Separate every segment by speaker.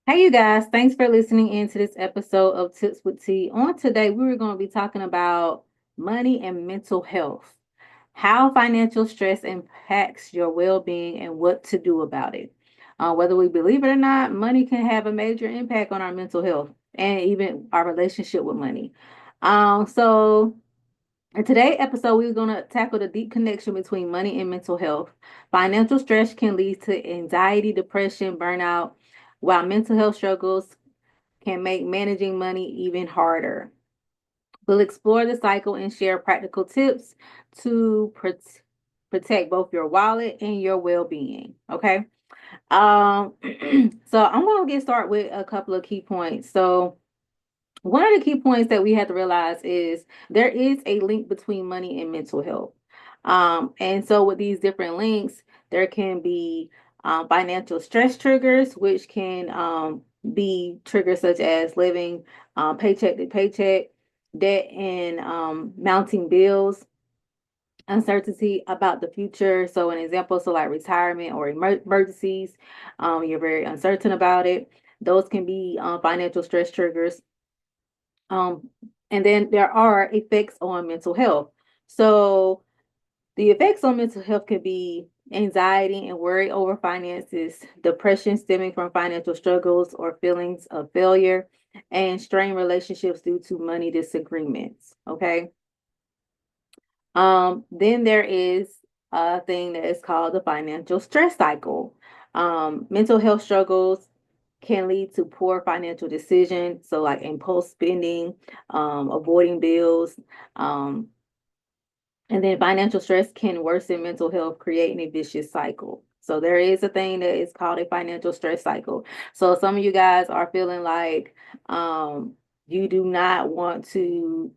Speaker 1: Hey, you guys, thanks for listening in to this episode of Tips with T. On today, we were going to be talking about money and mental health, how financial stress impacts your well being, and what to do about it. Whether we believe it or not, money can have a major impact on our mental health and even our relationship with money. So, in today's episode, we're going to tackle the deep connection between money and mental health. Financial stress can lead to anxiety, depression, burnout, while mental health struggles can make managing money even harder. We'll explore the cycle and share practical tips to protect both your wallet and your well being. Okay. Um, so I'm going to get started with a couple of key points. So, one of the key points that we have to realize is there is a link between money and mental health. And so with these different links, there can be financial stress triggers, which can be triggers such as living paycheck to paycheck, debt and mounting bills, uncertainty about the future. So an example, so like retirement or emergencies, you're very uncertain about it. Those can be financial stress triggers. Um, and then there are effects on mental health. So the effects on mental health could be anxiety and worry over finances, depression stemming from financial struggles or feelings of failure, and strained relationships due to money disagreements. Okay. Then there is a thing that is called the financial stress cycle. Mental health struggles can lead to poor financial decisions, so like impulse spending, avoiding bills, um, and then financial stress can worsen mental health, creating a vicious cycle. So there is a thing that is called a financial stress cycle. So some of you guys are feeling like you do not want to,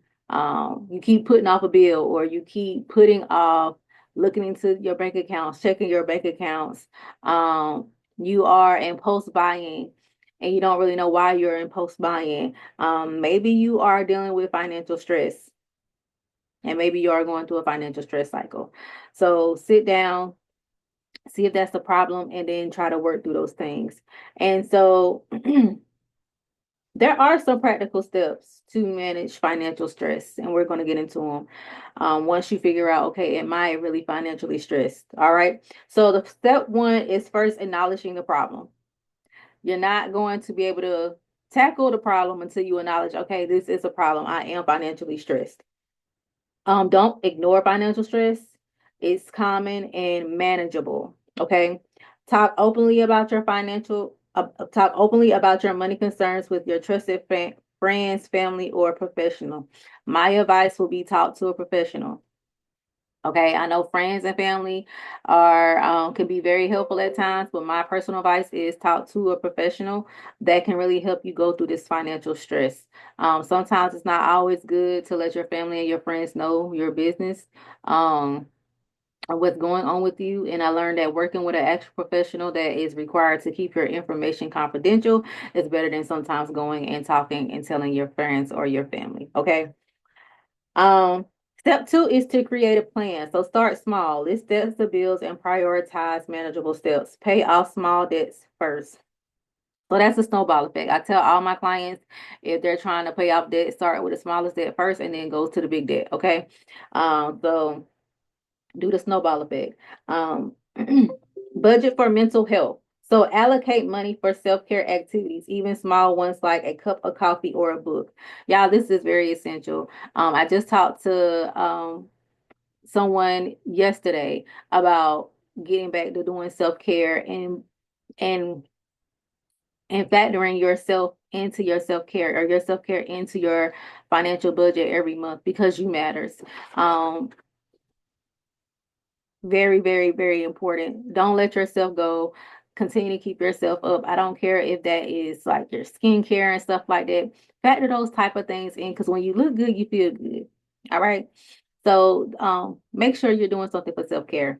Speaker 1: you keep putting off a bill or you keep putting off looking into your bank accounts, checking your bank accounts. You are impulse buying and you don't really know why you're impulse buying. Maybe you are dealing with financial stress and maybe you are going through a financial stress cycle. So sit down, see if that's the problem, and then try to work through those things. And so there are some practical steps to manage financial stress, and we're going to get into them once you figure out, okay, am I really financially stressed? All right. So the step one is first acknowledging the problem. You're not going to be able to tackle the problem until you acknowledge, okay, this is a problem. I am financially stressed. Don't ignore financial stress. It's common and manageable. Okay. Talk openly about your money concerns with your trusted friends, family, or professional. My advice will be talk to a professional. Okay, I know friends and family are can be very helpful at times, but my personal advice is talk to a professional that can really help you go through this financial stress. Sometimes it's not always good to let your family and your friends know your business, or what's going on with you. And I learned that working with an actual professional that is required to keep your information confidential is better than sometimes going and talking and telling your friends or your family. Okay. Um, Step two is to create a plan. So start small, list debts the bills, and prioritize manageable steps. Pay off small debts first. So that's a snowball effect. I tell all my clients if they're trying to pay off debt, start with the smallest debt first and then go to the big debt. Okay. So do the snowball effect. Um, budget for mental health. So allocate money for self-care activities, even small ones like a cup of coffee or a book. Y'all, this is very essential. I just talked to someone yesterday about getting back to doing self-care and and factoring yourself into your self-care or your self-care into your financial budget every month because you matters. Um, Very, very, very important. Don't let yourself go. Continue to keep yourself up. I don't care if that is like your skincare and stuff like that. Factor those type of things in because when you look good, you feel good. All right. So make sure you're doing something for self-care.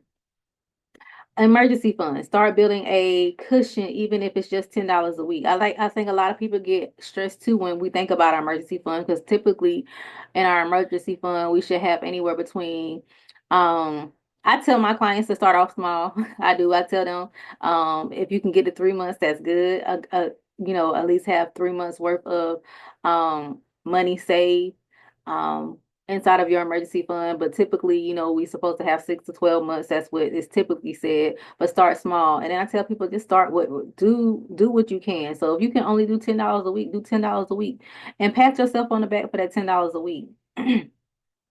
Speaker 1: Emergency fund. Start building a cushion, even if it's just $10 a week. I think a lot of people get stressed too when we think about our emergency fund because typically in our emergency fund we should have anywhere between I tell my clients to start off small. I do. I tell them if you can get to 3 months, that's good. at least have 3 months worth of money saved um inside of your emergency fund. But typically, we supposed to have 6 to 12 months. That's what is typically said. But start small. And then I tell people just start with do what you can. So if you can only do $10 a week, do $10 a week and pat yourself on the back for that $10 a week.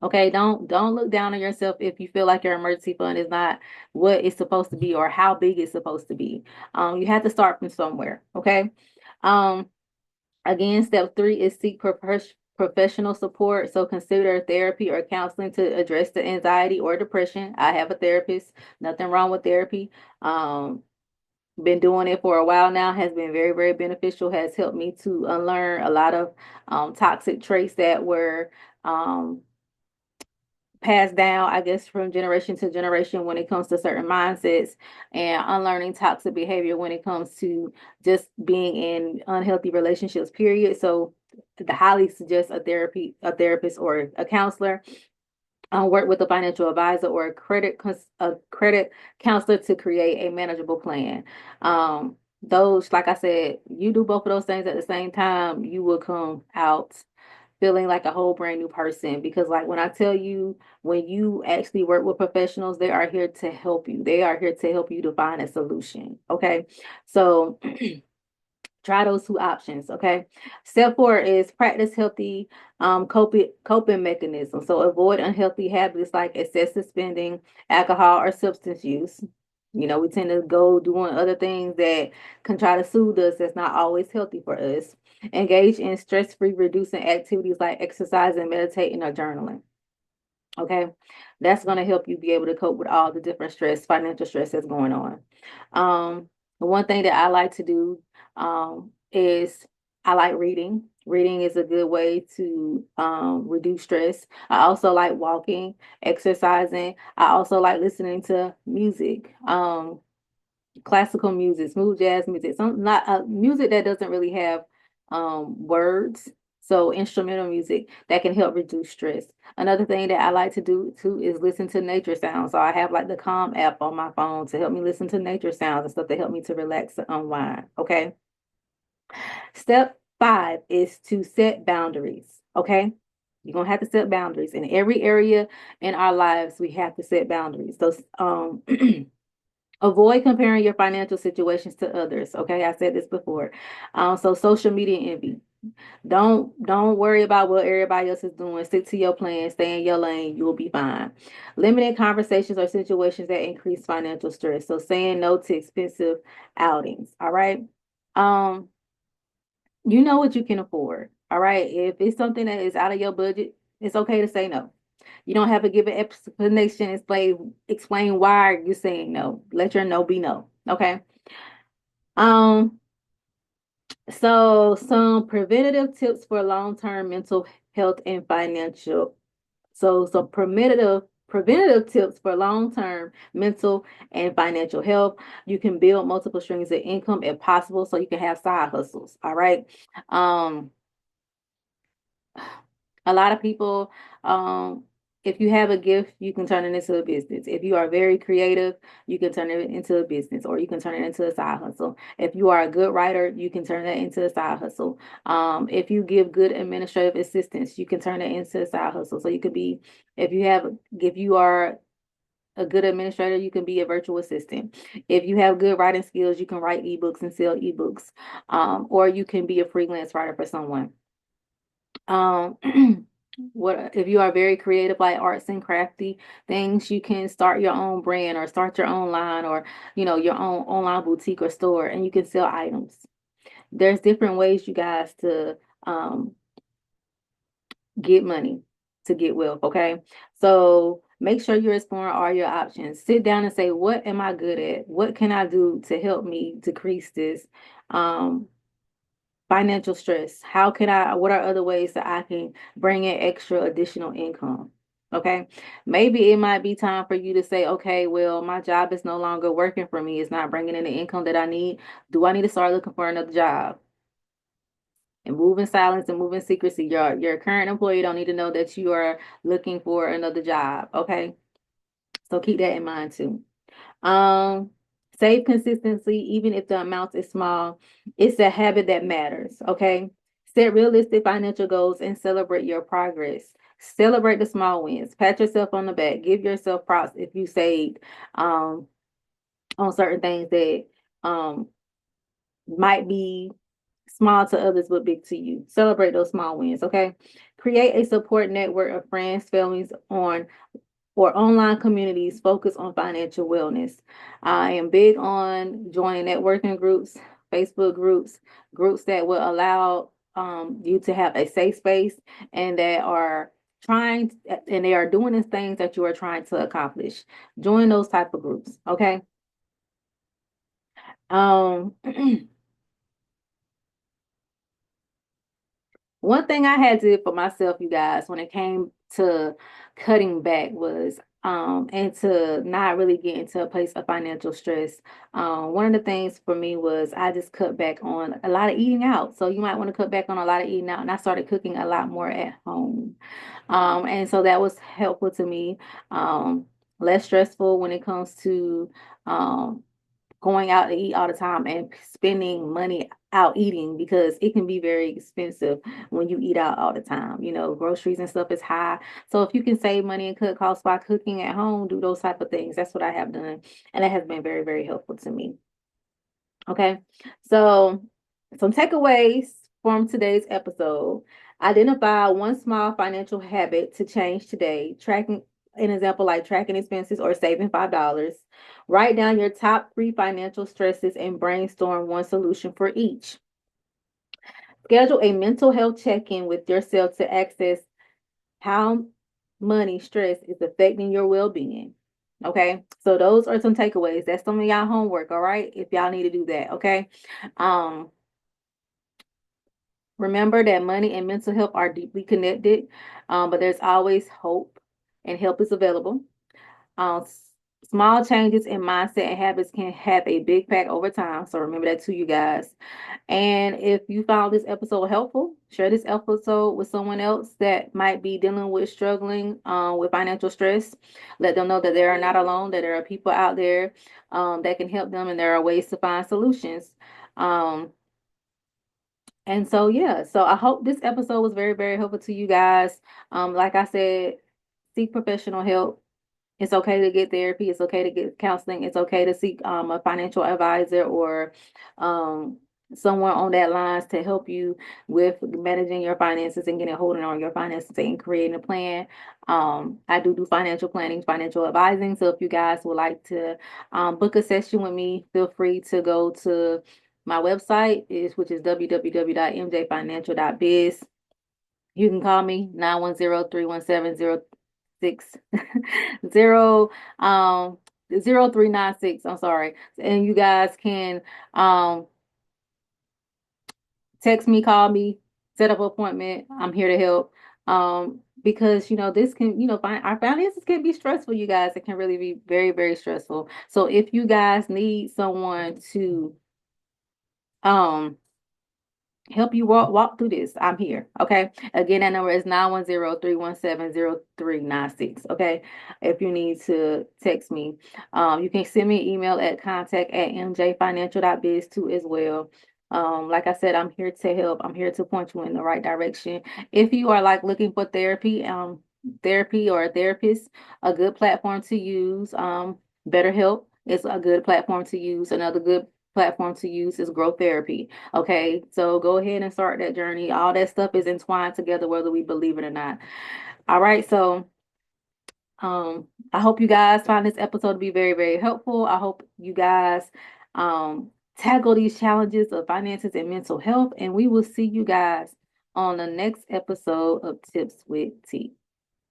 Speaker 1: Okay, don't look down on yourself if you feel like your emergency fund is not what it's supposed to be or how big it's supposed to be. You have to start from somewhere. Okay. Um, Again, step three is seek professional support. So consider therapy or counseling to address the anxiety or depression. I have a therapist. Nothing wrong with therapy. Um, been doing it for a while now. Has been very, very beneficial. Has helped me to unlearn a lot of toxic traits that were um, passed down, I guess, from generation to generation when it comes to certain mindsets and unlearning toxic behavior when it comes to just being in unhealthy relationships, period. So I highly suggest a therapist or a counselor. Work with a financial advisor or a credit counselor to create a manageable plan. Those, like I said, you do both of those things at the same time, you will come out feeling like a whole brand new person. Because like when I tell you, when you actually work with professionals, they are here to help you. They are here to help you to find a solution. Okay. So try those two options. Okay. Step four is practice healthy coping mechanisms. So avoid unhealthy habits like excessive spending, alcohol, or substance use. We tend to go doing other things that can try to soothe us. That's not always healthy for us. Engage in stress-free reducing activities like exercising, meditating, or journaling. Okay. That's going to help you be able to cope with all the different financial stress that's going on. The one thing that I like to do is I like reading. Reading is a good way to reduce stress. I also like walking, exercising. I also like listening to music. Classical music, smooth jazz music, some not music that doesn't really have words. So instrumental music that can help reduce stress. Another thing that I like to do too is listen to nature sounds. So I have like the Calm app on my phone to help me listen to nature sounds and stuff to help me to relax and unwind. Okay. Step five is to set boundaries. Okay. You're gonna have to set boundaries in every area in our lives. We have to set boundaries. So avoid comparing your financial situations to others. Okay, I said this before. So social media envy. Don't worry about what everybody else is doing. Stick to your plan. Stay in your lane. You will be fine. Limited conversations or situations that increase financial stress. So saying no to expensive outings. All right. Um, you know what you can afford. All right. If it's something that is out of your budget, it's okay to say no. You don't have to give an explanation, explain why you're saying no. Let your no be no. Okay. Um, so some preventative tips for long-term mental health and financial. So some preventative tips for long-term mental and financial health. You can build multiple streams of income if possible, so you can have side hustles. All right. Um, A lot of people, if you have a gift, you can turn it into a business. If you are very creative, you can turn it into a business or you can turn it into a side hustle. If you are a good writer, you can turn that into a side hustle. If you give good administrative assistance, you can turn it into a side hustle. So you could be, if you are a good administrator, you can be a virtual assistant. If you have good writing skills, you can write ebooks and sell ebooks, or you can be a freelance writer for someone. Um, what if you are very creative, like arts and crafty things, you can start your own brand or start your own line or your own online boutique or store, and you can sell items. There's different ways, you guys, to get money, to get wealth. Okay, so make sure you're exploring all your options. Sit down and say, what am I good at? What can I do to help me decrease this? Um, Financial stress. What are other ways that I can bring in extra additional income? Okay. Maybe it might be time for you to say, okay, well, my job is no longer working for me. It's not bringing in the income that I need. Do I need to start looking for another job? And move in silence and move in secrecy. Your current employee don't need to know that you are looking for another job. Okay. So keep that in mind too. Um, Save consistently, even if the amount is small. It's a habit that matters. Okay. Set realistic financial goals and celebrate your progress. Celebrate the small wins. Pat yourself on the back. Give yourself props if you saved um, on certain things that um, might be small to others but big to you. Celebrate those small wins. Okay. Create a support network of friends, families on or online communities focused on financial wellness. I am big on joining networking groups, Facebook groups, groups that will allow you to have a safe space and that are and they are doing the things that you are trying to accomplish. Join those type of groups, okay? Um, One thing I had to do for myself, you guys, when it came to cutting back was and to not really get into a place of financial stress. One of the things for me was I just cut back on a lot of eating out. So you might want to cut back on a lot of eating out, and I started cooking a lot more at home. And so that was helpful to me. Less stressful when it comes to um going out to eat all the time and spending money out eating because it can be very expensive when you eat out all the time. You know, groceries and stuff is high. So if you can save money and cut costs by cooking at home, do those type of things. That's what I have done. And that has been very, very helpful to me. Okay. So some takeaways from today's episode. Identify one small financial habit to change today. Tracking an example like tracking expenses or saving $5. Write down your top three financial stresses and brainstorm one solution for each. Schedule a mental health check-in with yourself to access how money stress is affecting your well-being. Okay, so those are some takeaways. That's some of y'all homework, all right? If y'all need to do that, okay? Um, Remember that money and mental health are deeply connected, but there's always hope and help is available. Small changes in mindset and habits can have a big impact over time. So remember that too, you guys. And if you found this episode helpful, share this episode with someone else that might be dealing with struggling with financial stress. Let them know that they are not alone, that there are people out there that can help them, and there are ways to find solutions. Um, and so, yeah, so I hope this episode was very, very helpful to you guys. Like I said, seek professional help. It's okay to get therapy. It's okay to get counseling. It's okay to seek a financial advisor or um, someone on that lines to help you with managing your finances and getting holding on your finances and creating a plan. I do financial planning, financial advising. So if you guys would like to book a session with me, feel free to go to my website, which is www.mjfinancial.biz. You can call me 910-317-06 zero 0396. I'm sorry. And you guys can text me, call me, set up an appointment. I'm here to help. Because this can, our finances can be stressful, you guys. It can really be very, very stressful. So if you guys need someone to um help you walk through this, I'm here. Okay. Again, that number is 910-317-0396. Okay. If you need to text me, you can send me an email at contact@mjfinancial.biz too as well. Like I said, I'm here to help. I'm here to point you in the right direction. If you are like looking for therapy or a therapist, a good platform to use. BetterHelp is a good platform to use. Another good platform to use is Growth Therapy. Okay, so go ahead and start that journey. All that stuff is entwined together, whether we believe it or not. All right, so I hope you guys find this episode to be very, very helpful. I hope you guys tackle these challenges of finances and mental health, and we will see you guys on the next episode of Tips with T.